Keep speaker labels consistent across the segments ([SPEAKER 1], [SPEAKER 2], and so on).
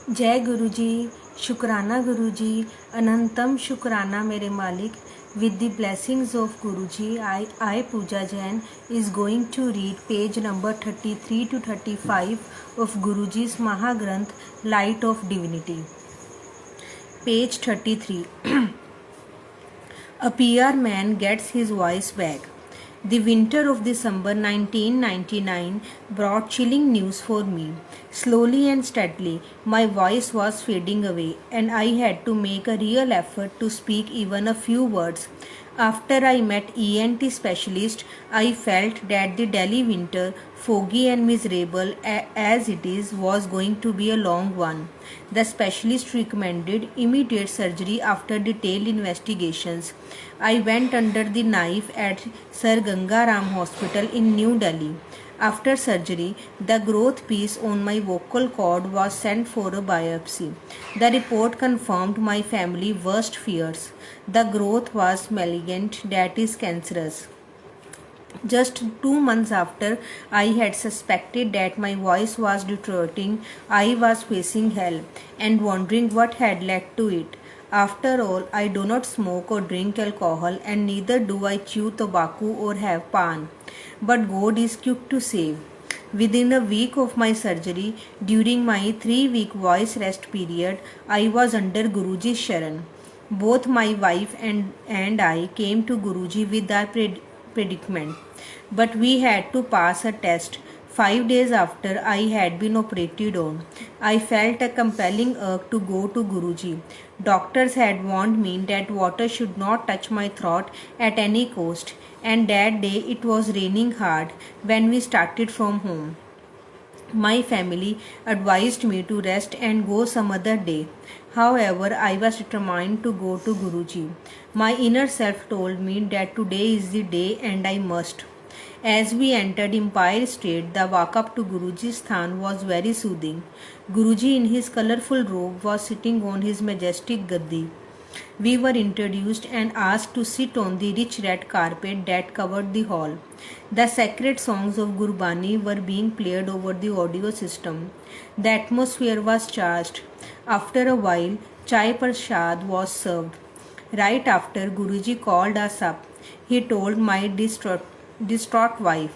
[SPEAKER 1] जय गुरु जी, शुक्राना गुरु जी, अनंतम शुक्राना मेरे मालिक. With the blessings of Guruji, I Pooja Jain is going to read page number 33 to 35 of Guruji's Mahagranth Light of Divinity. Page 33. A PR man gets his voice back. The winter of December 1999 brought chilling news for me. Slowly and steadily, my voice was fading away, and I had to make a real effort to speak even a few words. After I met ENT specialist, I felt that the Delhi winter, foggy and miserable as it is, was going to be a long one. The specialist recommended immediate surgery after detailed investigations. I went under the knife at Sir Ganga Ram Hospital in New Delhi. After surgery, the growth piece on my vocal cord was sent for a biopsy. The report confirmed my family's worst fears. The growth was malignant, that is cancerous. Just 2 months after I had suspected that my voice was deteriorating, I was facing hell and wondering what had led to it. After all, I do not smoke or drink alcohol, and neither do I chew tobacco or have pan. But God is quick to save. Within a week of my surgery, during my 3-week voice rest period, I was under Guruji's Sharan. Both my wife and I came to Guruji with our predicament. But we had to pass a test. 5 days after I had been operated on, I felt a compelling urge to go to Guruji. Doctors had warned me that water should not touch my throat at any cost, and that day it was raining hard when we started from home. My family advised me to rest and go some other day. However, I was determined to go to Guruji. My inner self told me that today is the day and I must. As we entered Empire State, the walk up to Guruji's Sthan was very soothing. Guruji in his colourful robe was sitting on his majestic gaddi. We were introduced and asked to sit on the rich red carpet that covered the hall. The sacred songs of Gurbani were being played over the audio system. The atmosphere was charged. After a while, Chai Prasad was served. Right after, Guruji called us up. He told my distraught wife,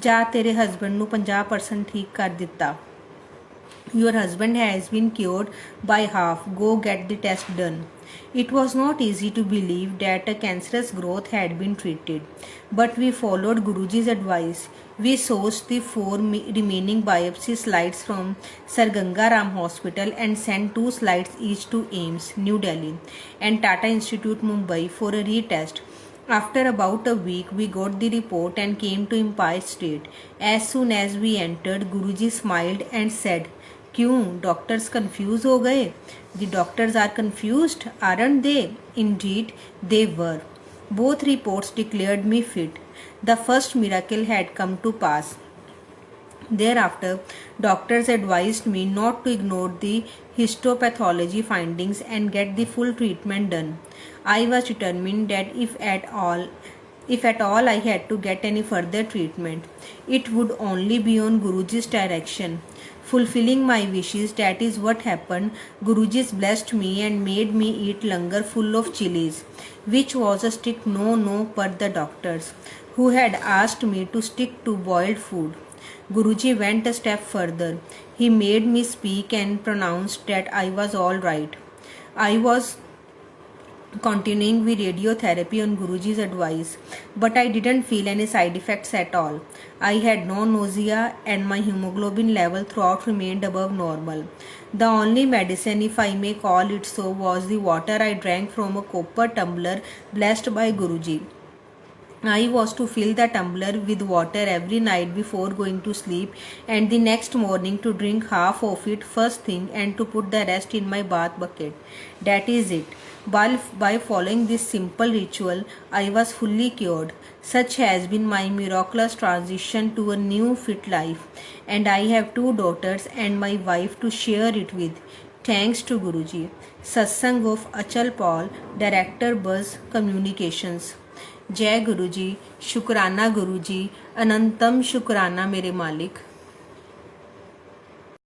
[SPEAKER 1] जा तेरे husband ਨੂੰ 50% ठीक कर दिता. Your husband has been cured by half. Go get the test done. It was not easy to believe that a cancerous growth had been treated, but we followed Guruji's advice. We sourced the 4 remaining biopsy slides from Sir Ganga Ram Hospital and sent 2 slides each to AIIMS, New Delhi, and Tata Institute, Mumbai for a retest. After about a week, we got the report and came to Empire State. As soon as we entered, Guruji smiled and said, क्यों doctors confuse हो गए? The doctors are confused, aren't they? Indeed, they were. Both reports declared me fit. The first miracle had come to pass. Thereafter, doctors advised me not to ignore the histopathology findings and get the full treatment done. I was determined that if at all I had to get any further treatment, it would only be on Guruji's direction. Fulfilling my wishes, that is what happened. Guruji blessed me and made me eat langar full of chilies, which was a strict no per the doctors, who had asked me to stick to boiled food. Guruji went a step further. He made me speak and pronounced that I was all right. I was continuing with radiotherapy on Guruji's advice, but I didn't feel any side effects at all. I had no nausea and my hemoglobin level throughout remained above normal. The only medicine, if I may call it so, was the water I drank from a copper tumbler blessed by Guruji. I was to fill the tumbler with water every night before going to sleep, and the next morning to drink half of it first thing and to put the rest in my bath bucket. That is it. By following this simple ritual, I was fully cured. Such has been my miraculous transition to a new fit life, and I have 2 daughters and my wife to share it with. Thanks to Guruji. Satsang of Achal Paul, Director Buzz Communications. जय गुरु जी, शुक्राना गुरु जी, अनंतम शुक्राना मेरे मालिक.